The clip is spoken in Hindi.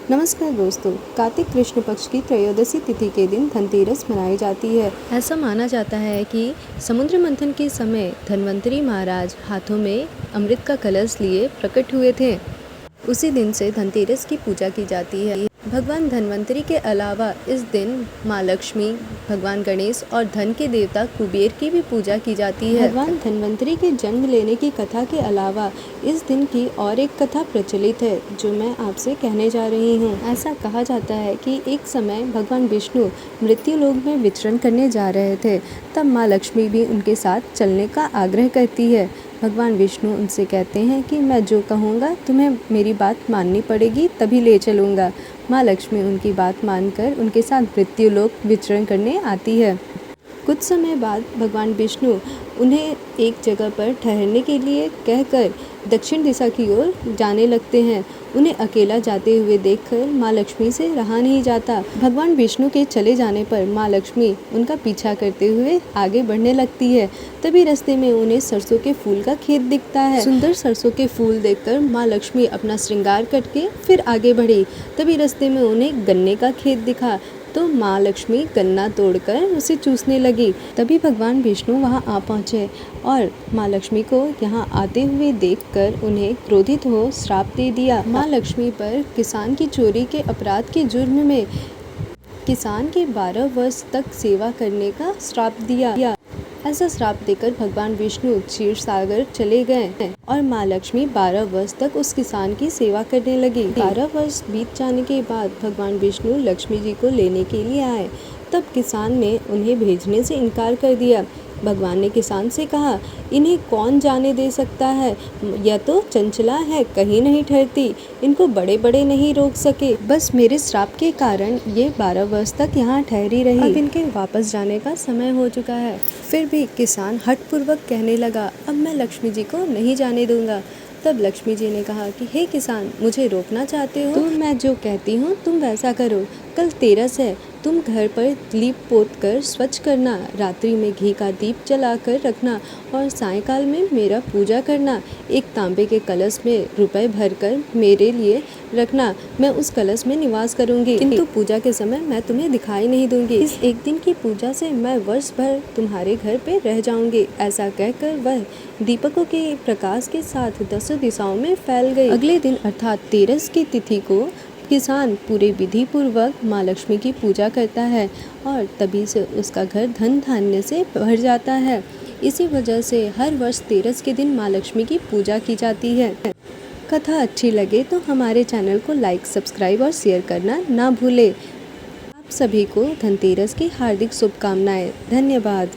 नमस्कार दोस्तों, कार्तिक कृष्ण पक्ष की त्रयोदशी तिथि के दिन धनतेरस मनाई जाती है। ऐसा माना जाता है कि समुद्र मंथन के समय धन्वंतरी महाराज हाथों में अमृत का कलश लिए प्रकट हुए थे। उसी दिन से धनतेरस की पूजा की जाती है। भगवान धन्वंतरी के अलावा इस दिन माँ लक्ष्मी, भगवान गणेश और धन के देवता कुबेर की भी पूजा की जाती है। भगवान धन्वंतरी के जन्म लेने की कथा के अलावा इस दिन की और एक कथा प्रचलित है जो मैं आपसे कहने जा रही हूँ। ऐसा कहा जाता है कि एक समय भगवान विष्णु मृत्यु लोक में विचरण करने जा रहे थे, तब माँ लक्ष्मी भी उनके साथ चलने का आग्रह करती है। भगवान विष्णु उनसे कहते हैं कि मैं जो कहूँगा तुम्हें मेरी बात माननी पड़ेगी, तभी ले चलूँगा। माँ लक्ष्मी उनकी बात मानकर उनके साथ मृत्यु लोक विचरण करने आती है। कुछ समय बाद भगवान विष्णु उन्हें एक जगह पर ठहरने के लिए कहकर दक्षिण दिशा की ओर जाने लगते हैं। उन्हें अकेला जाते हुए देखकर माँ लक्ष्मी से रहा नहीं जाता। भगवान विष्णु के चले जाने पर माँ लक्ष्मी उनका पीछा करते हुए आगे बढ़ने लगती है। तभी रास्ते में उन्हें सरसों के फूल का खेत दिखता है। सुंदर सरसों के फूल देखकर माँ लक्ष्मी अपना श्रृंगार करके फिर आगे बढ़ी। तभी रास्ते में उन्हें गन्ने का खेत दिखा, तो माँ लक्ष्मी गन्ना तोड़कर उसे चूसने लगी। तभी भगवान विष्णु वहाँ आ पहुँचे और माँ लक्ष्मी को यहाँ आते हुए देखकर उन्हें क्रोधित हो श्राप दे दिया। माँ लक्ष्मी पर किसान की चोरी के अपराध के जुर्म में किसान के 12 वर्ष तक सेवा करने का श्राप दिया। ऐसा श्राप देकर भगवान विष्णु क्षीर सागर चले गए और माँ लक्ष्मी 12 वर्ष तक उस किसान की सेवा करने लगी। 12 वर्ष बीत जाने के बाद भगवान विष्णु लक्ष्मी जी को लेने के लिए आए। तब किसान ने उन्हें भेजने से इनकार कर दिया। भगवान ने किसान से कहा, इन्हें कौन जाने दे सकता है, यह तो चंचला है, कहीं नहीं ठहरती, इनको बड़े बड़े नहीं रोक सके। बस मेरे श्राप के कारण ये 12 वर्ष तक यहाँ ठहरी रही। अब इनके वापस जाने का समय हो चुका है। फिर भी किसान हठपूर्वक कहने लगा, अब मैं लक्ष्मी जी को नहीं जाने दूंगा। तब लक्ष्मी जी ने कहा कि हे किसान, मुझे रोकना चाहते हो तो मैं जो कहती हूँ तुम वैसा करो। कल तेरस है, तुम घर पर लीप पोत कर स्वच्छ करना, रात्रि में घी का दीप जलाकर रखना और सायंकाल में मेरा पूजा करना। एक तांबे के कलश में रुपए भरकर मेरे लिए रखना, मैं उस कलश में निवास करूंगी, किंतु पूजा के समय मैं तुम्हें दिखाई नहीं दूंगी। इस एक दिन की पूजा से मैं वर्ष भर तुम्हारे घर पे रह जाऊंगी। ऐसा कहकर वह दीपकों के प्रकाश के साथ 10 दिशाओं में फैल गई। अगले दिन अर्थात तेरस की तिथि को किसान पूरे विधि पूर्वक माँ लक्ष्मी की पूजा करता है और तभी से उसका घर धन धान्य से भर जाता है। इसी वजह से हर वर्ष तेरस के दिन माँ लक्ष्मी की पूजा की जाती है। कथा अच्छी लगे तो हमारे चैनल को लाइक, सब्सक्राइब और शेयर करना ना भूले। आप सभी को धनतेरस की हार्दिक शुभकामनाएं। धन्यवाद।